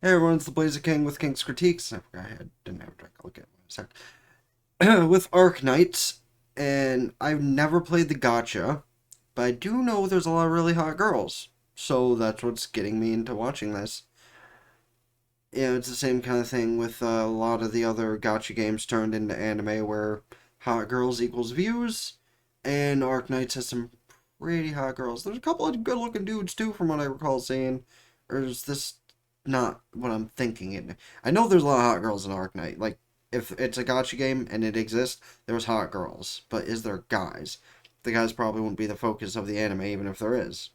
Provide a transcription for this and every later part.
Hey everyone, it's the Blazer King with King's Critiques. I forgot I didn't have a drink. I'll get one in a sec. With Arknights, and I've never played the gacha, but I do know there's a lot of really hot girls. So that's what's getting me into watching this. Yeah, it's the same kind of thing with a lot of the other gacha games turned into anime where hot girls equals views, and Arknights has some pretty hot girls. There's a couple of good looking dudes too, from what I recall seeing. Or is this not what I'm thinking? I know there's a lot of hot girls in Arknight. Like, if it's a gacha game and it exists, there's hot girls. But is there guys? The guys probably won't be the focus of the anime, even if there is.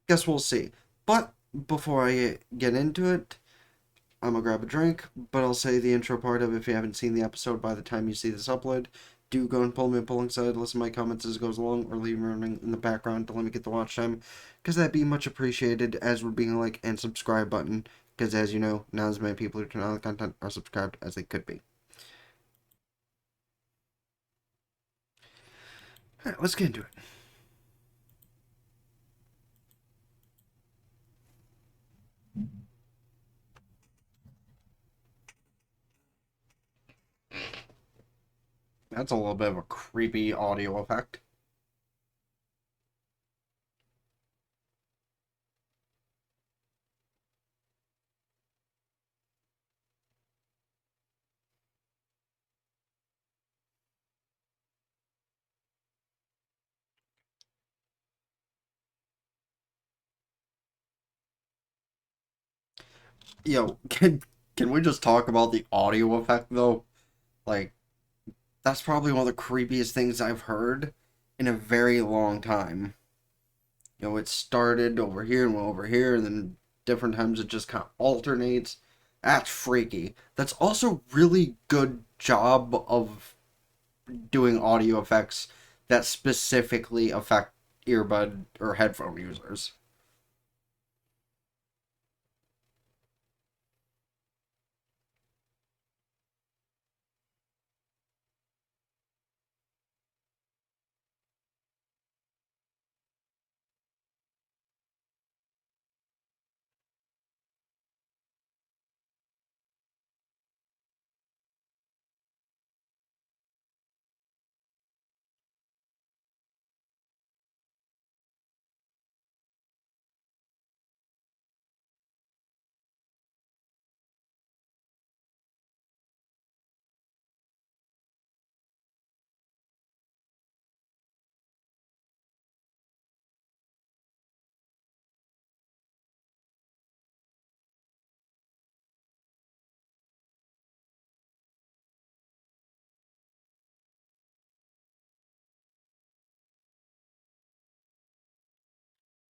Guess we'll see. But before I get into it, I'm gonna grab a drink, but I'll say the intro part of it if you haven't seen the episode by the time you see this upload. Do go and pull me up alongside, listen to my comments as it goes along, or leave me running in the background to let me get the watch time, because that'd be much appreciated, as would being a like and subscribe button, because as you know, not as many people who turn on the content are subscribed as they could be. Alright, let's get into it. That's a little bit of a creepy audio effect. Yo, can we just talk about the audio effect though? Like, that's probably one of the creepiest things I've heard in a very long time. It started over here and went over here, and then different times it just kind of alternates. That's freaky. That's also really good job of doing audio effects that specifically affect earbud or headphone users.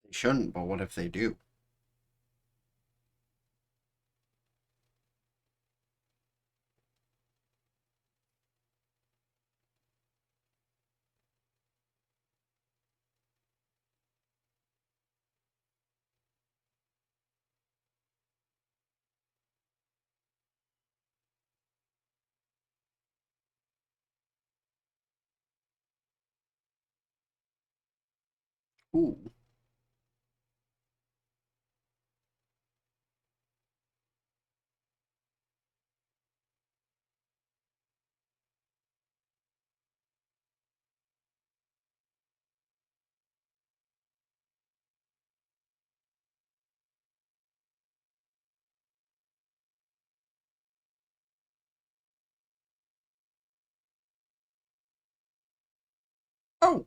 They shouldn't, but what if they do? Ooh. Oh,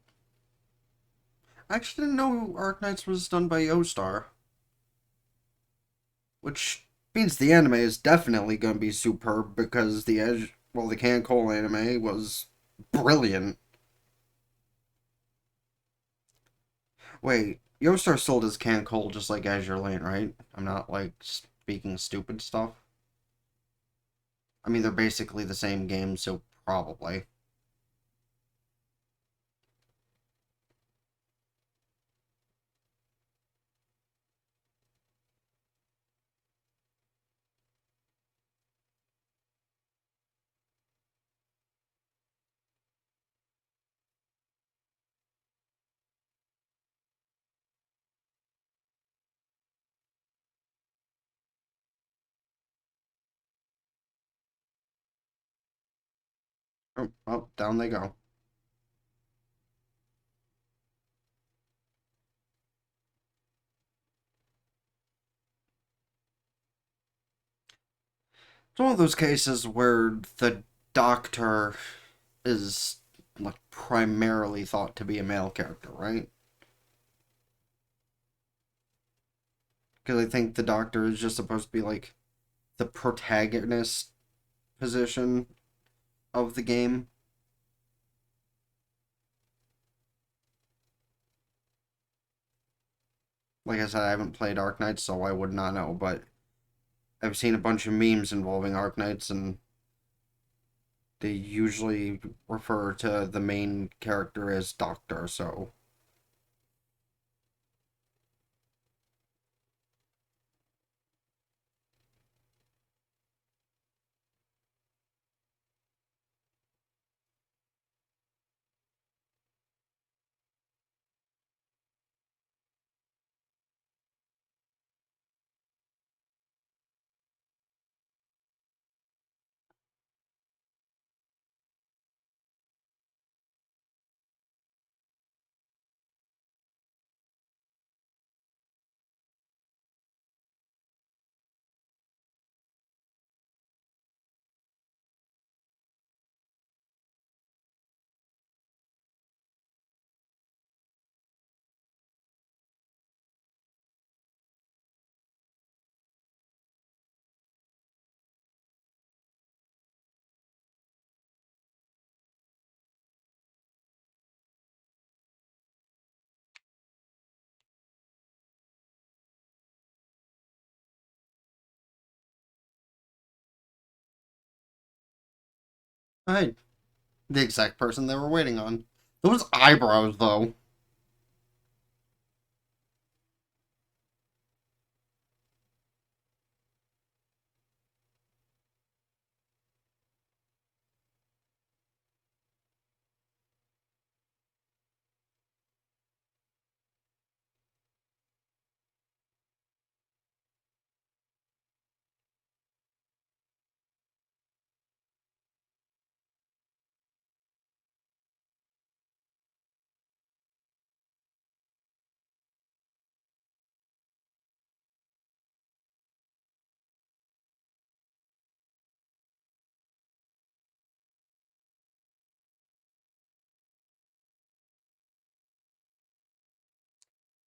I actually didn't know Arknights was done by Yostar, which means the anime is definitely going to be superb because the Can Cole anime was brilliant. Wait, Yostar sold his Can Cole just like Azure Lane, right? I'm not like speaking stupid stuff. I mean, they're basically the same game, so probably. Oh, oh, down they go. It's one of those cases where the doctor is like primarily thought to be a male character, right? Because I think the doctor is just supposed to be like the protagonist position of the game. Like I said, I haven't played Arknights, so I would not know, but I've seen a bunch of memes involving Arknights, and they usually refer to the main character as Doctor, so. Right. The exact person they were waiting on. Those eyebrows, though.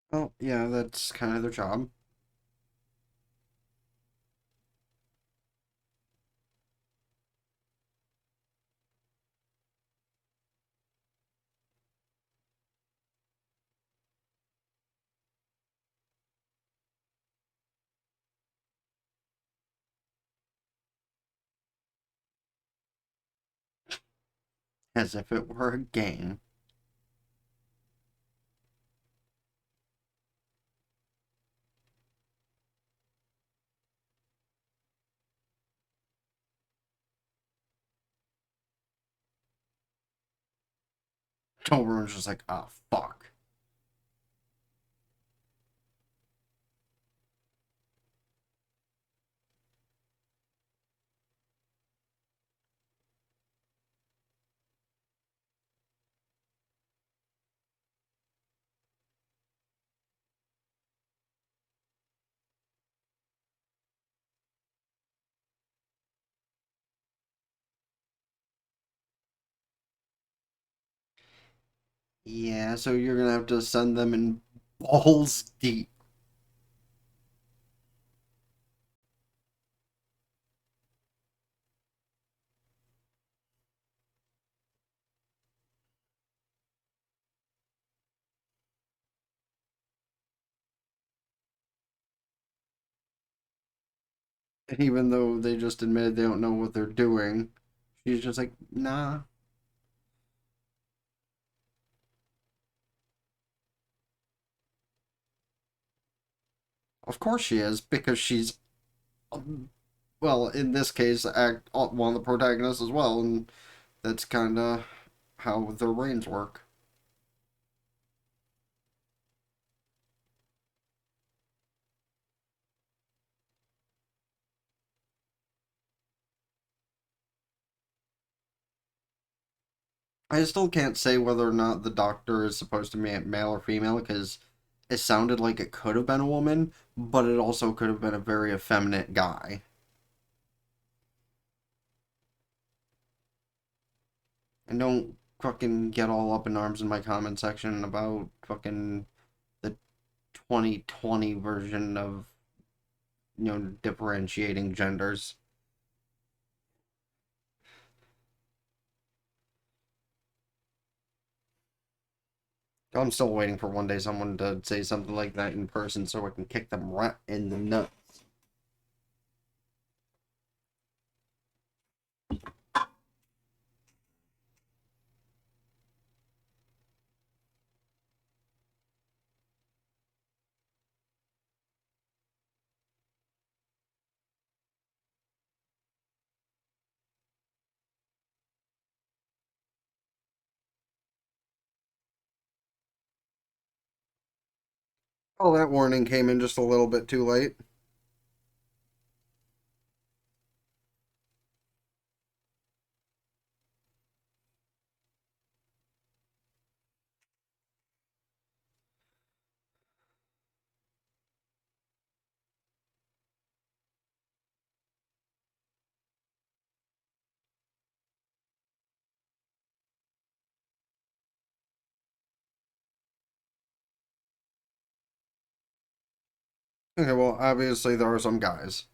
Well, yeah, that's kind of their job. As if it were a game. Toberin's just like, ah, fuck. Yeah, so you're gonna have to send them in balls deep. Even though they just admitted they don't know what they're doing. She's just like, nah. Of course she is, because she's, well, in this case, one of the protagonists as well, and that's kind of how their brains work. I still can't say whether or not the doctor is supposed to be male or female because it sounded like it could have been a woman, but it also could have been a very effeminate guy. And don't fucking get all up in arms in my comment section about fucking the 2020 version of, differentiating genders. I'm still waiting for one day someone to say something like that in person so I can kick them right in the nuts. Oh, that warning came in just a little bit too late. Okay, well, obviously there are some guys.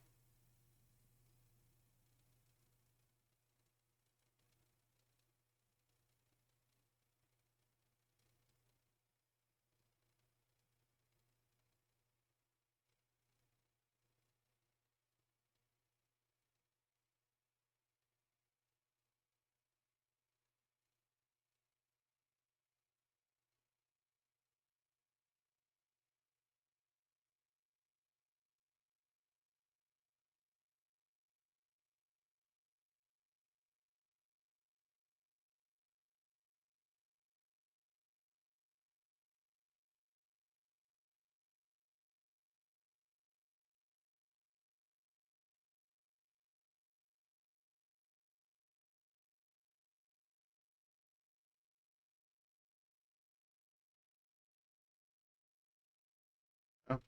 Oh,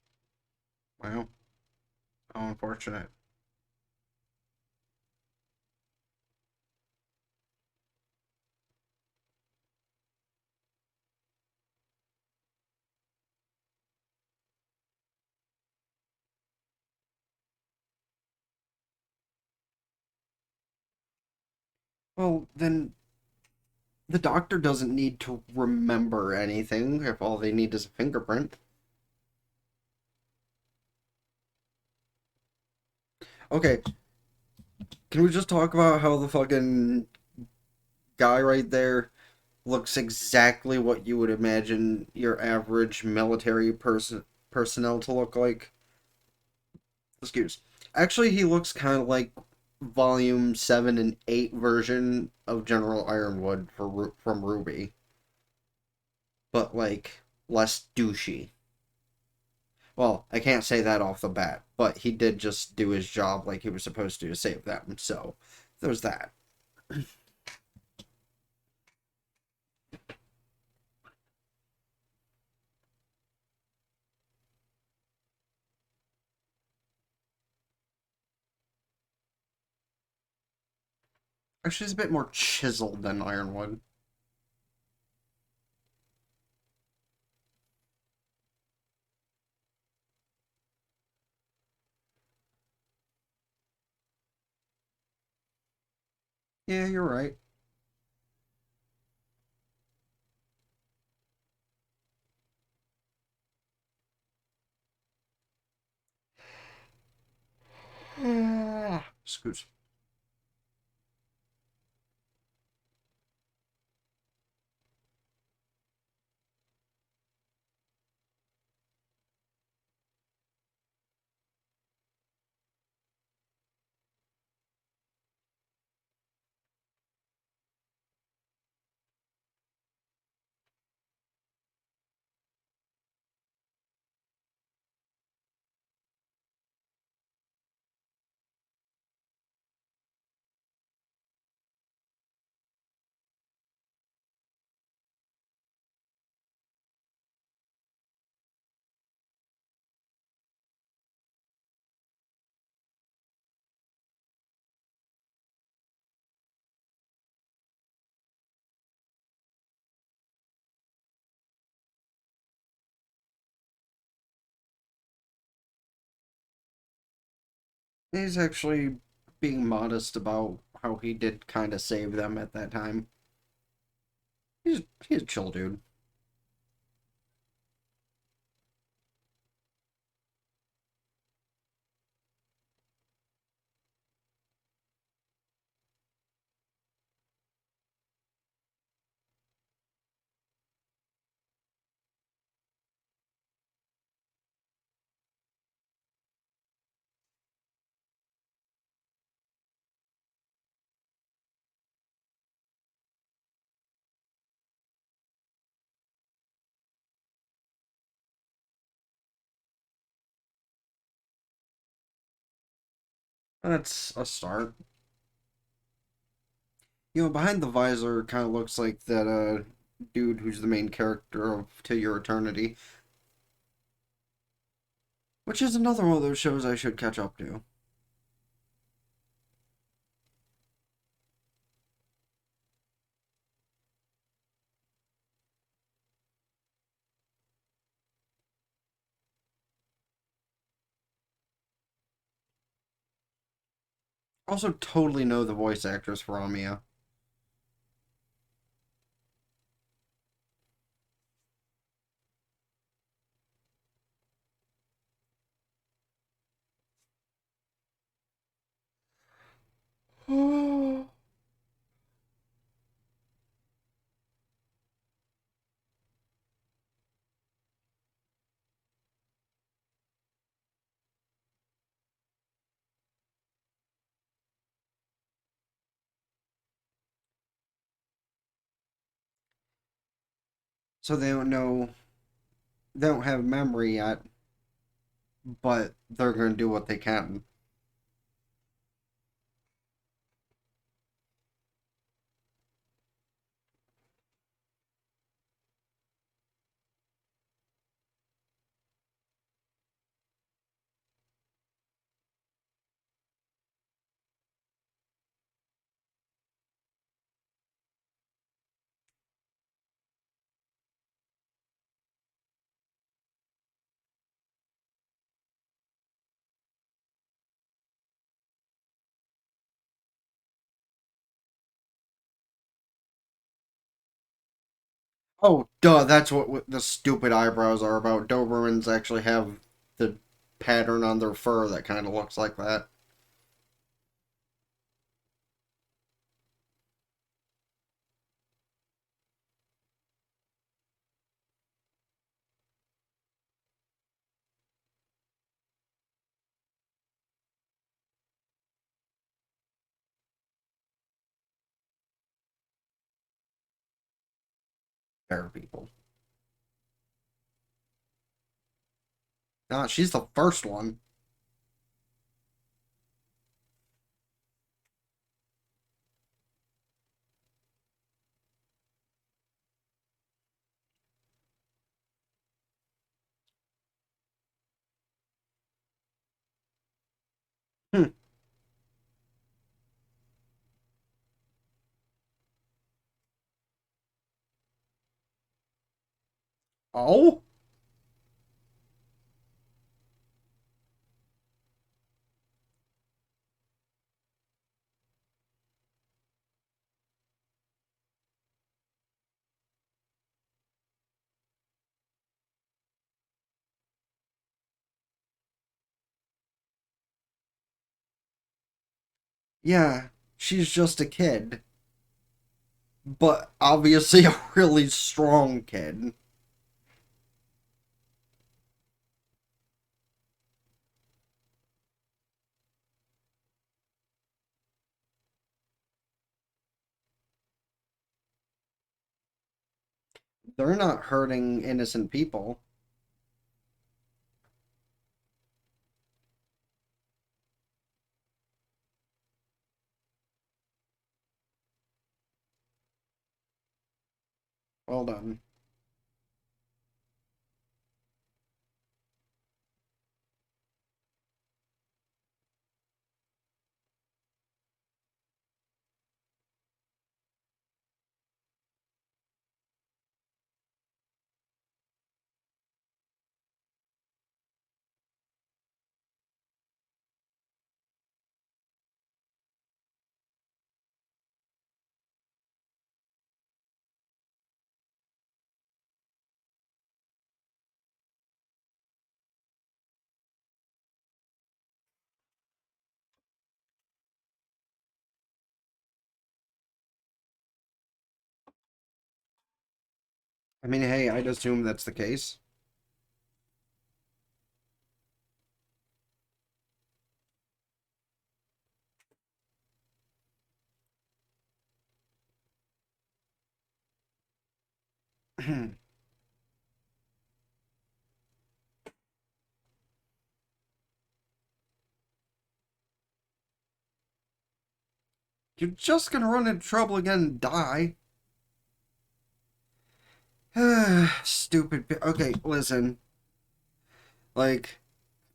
wow. How unfortunate. Well, then the doctor doesn't need to remember anything if all they need is a fingerprint. Okay, can we just talk about how the fucking guy right there looks exactly what you would imagine your average military personnel to look like? Excuse. Actually, he looks kind of like Volume 7 and 8 version of General Ironwood from Ruby, but like less douchey. Well, I can't say that off the bat, but he did just do his job like he was supposed to save them, so there's that. Actually, he's a bit more chiseled than Ironwood. Yeah, you're right. Excuse. He's actually being modest about how he did kind of save them at that time. He's a chill dude. That's a start. Behind the visor kind of looks like that dude who's the main character of To Your Eternity, which is another one of those shows I should catch up to. Also, totally know the voice actress for Amia. So they don't know, they don't have memory yet, but they're going to do what they can. Oh, duh, that's what the stupid eyebrows are about. Dobermans actually have the pattern on their fur that kind of looks like that. Bear people. Nah, she's the first one. Hmm. Oh? Yeah, she's just a kid, but obviously a really strong kid. They're not hurting innocent people. Well done. I mean, hey, I'd assume that's the case. You're just gonna run into trouble again and die. Stupid. Okay, listen. Like,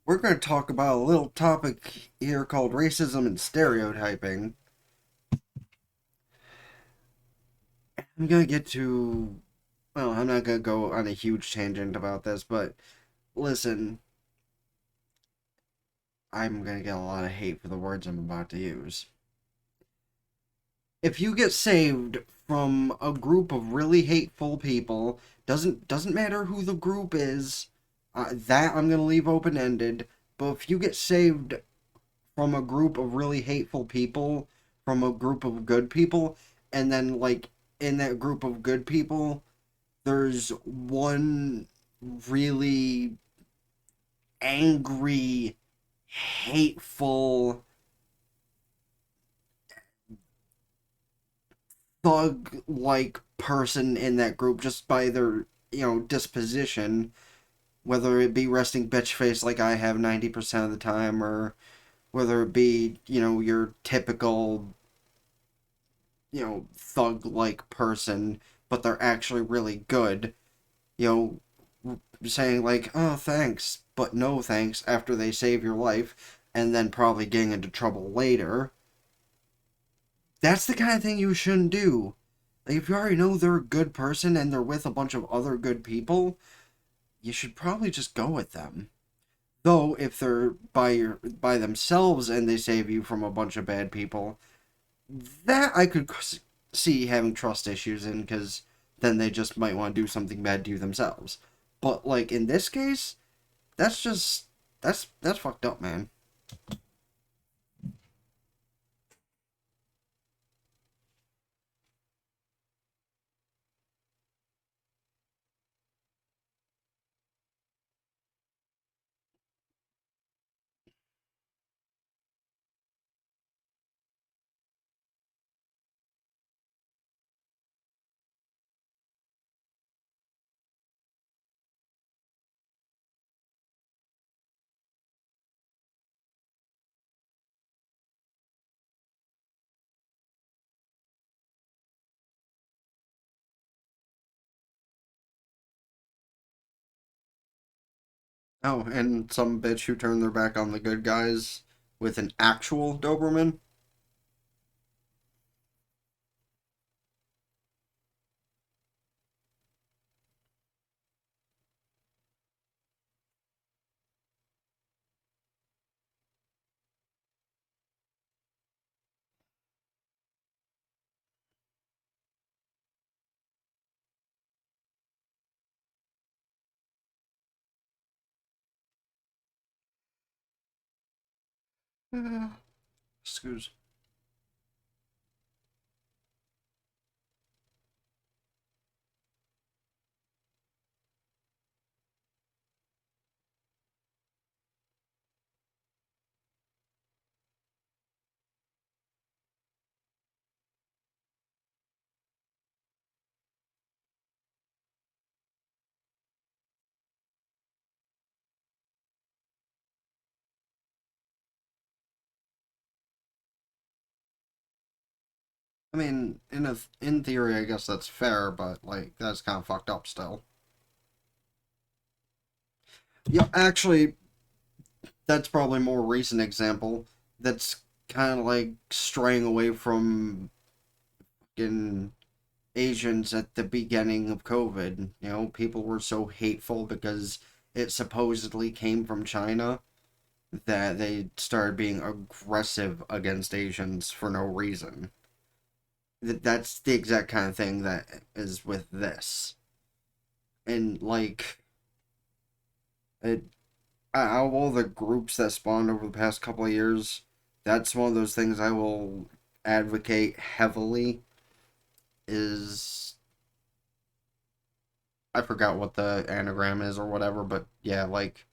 we're gonna talk about a little topic here called racism and stereotyping. I'm gonna get to. Well, I'm not gonna go on a huge tangent about this, but listen, I'm gonna get a lot of hate for the words I'm about to use. If you get saved from a group of really hateful people, doesn't matter who the group is, that I'm gonna leave open ended. But if you get saved from a group of really hateful people, from a group of good people, and then like in that group of good people, there's one really angry, hateful thug like person in that group just by their, disposition, whether it be resting bitch face like I have 90% of the time, or whether it be, your typical, thug like person, but they're actually really good, you saying like, oh, thanks, but no thanks after they save your life, and then probably getting into trouble later. That's the kind of thing you shouldn't do. Like, if you already know they're a good person and they're with a bunch of other good people, you should probably just go with them. Though, if they're by themselves and they save you from a bunch of bad people, that I could see having trust issues in, because then they just might want to do something bad to you themselves. But like in this case, that's just that's fucked up, man. Oh, and some bitch who turned their back on the good guys with an actual Doberman. Excuse. I mean, in theory, I guess that's fair, but like that's kind of fucked up still. Yeah, actually, that's probably a more recent example. That's kind of like straying away from in Asians at the beginning of COVID. People were so hateful because it supposedly came from China that they started being aggressive against Asians for no reason. That's the exact kind of thing that is with this. And like, it, out of all the groups that spawned over the past couple of years, that's one of those things I will advocate heavily is I forgot what the anagram is or whatever, but yeah, like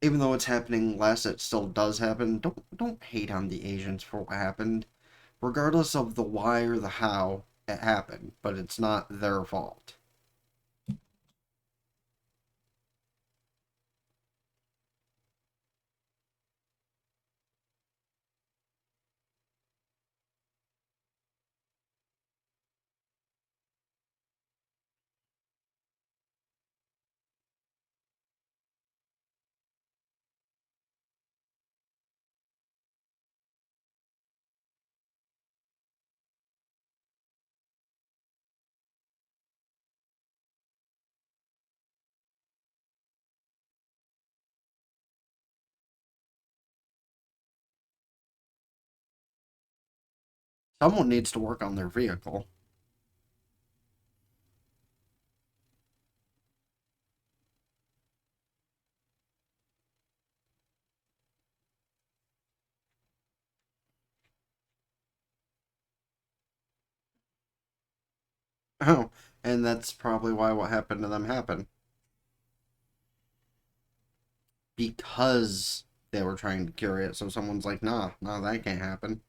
even though it's happening less, it still does happen. Don't hate on the Asians for what happened, regardless of the why or the how it happened, but it's not their fault. Someone needs to work on their vehicle. Oh, and that's probably why what happened to them happened. Because they were trying to cure it, so someone's like, nah, no, that can't happen.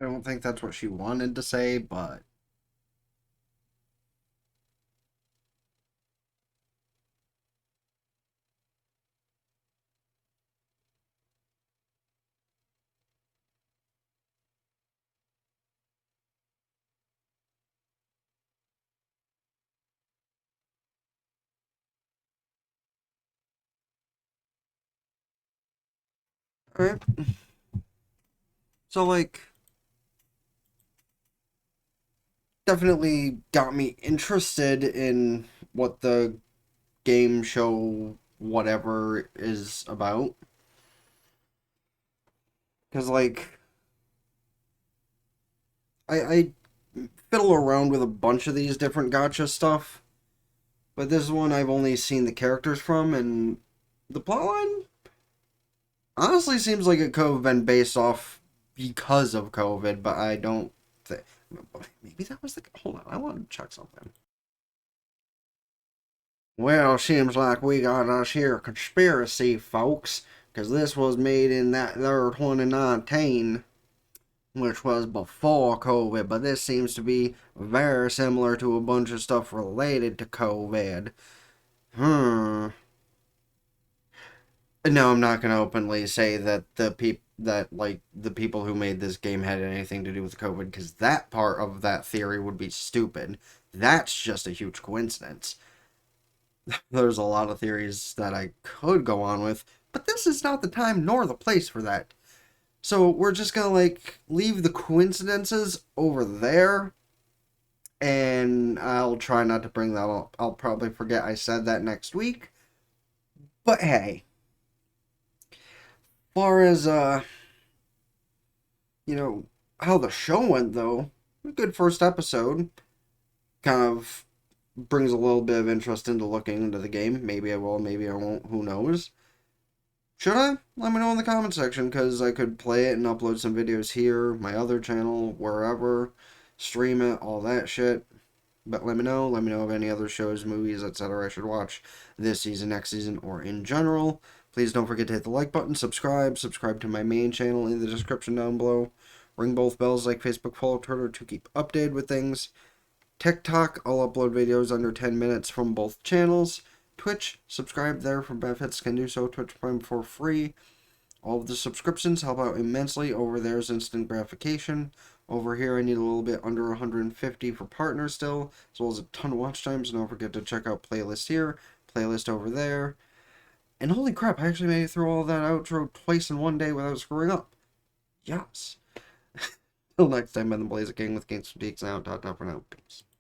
I don't think that's what she wanted to say, but alright. So like definitely got me interested in what the game show whatever is about. Cause like I fiddle around with a bunch of these different gotcha stuff, but this one I've only seen the characters from, and the plotline honestly seems like it could have been based off because of COVID, but I don't think. Maybe that was the. Hold on, I want to check something. Well, seems like we got us here a conspiracy, folks, because this was made in that there 2019, which was before COVID, but this seems to be very similar to a bunch of stuff related to COVID. Hmm. No, I'm not gonna openly say that the people who made this game had anything to do with COVID, because that part of that theory would be stupid. That's just a huge coincidence. There's a lot of theories that I could go on with, but this is not the time nor the place for that. So we're just gonna like leave the coincidences over there, and I'll try not to bring that up. I'll probably forget I said that next week. But hey, far as you know, how the show went though, a good first episode. Kind of brings a little bit of interest into looking into the game. Maybe I will, maybe I won't, who knows. Should I? Let me know in the comment section, because I could play it and upload some videos here, my other channel, wherever, stream it, all that shit. But let me know. Let me know of any other shows, movies, etc. I should watch this season, next season, or in general. Please don't forget to hit the like button, subscribe to my main channel in the description down below. Ring both bells like Facebook, follow Twitter to keep updated with things. TikTok, I'll upload videos under 10 minutes from both channels. Twitch, subscribe there for benefits. Can do so. Twitch Prime for free. All of the subscriptions help out immensely. Over there is instant gratification. Over here, I need a little bit under 150 for partners still, as well as a ton of watch times. And don't forget to check out playlist here, playlist over there. And holy crap, I actually made it through all that outro twice in one day without screwing up. Yes. Till next time, Ben the Blazer King with King's Critiques, and out. For now. Peace.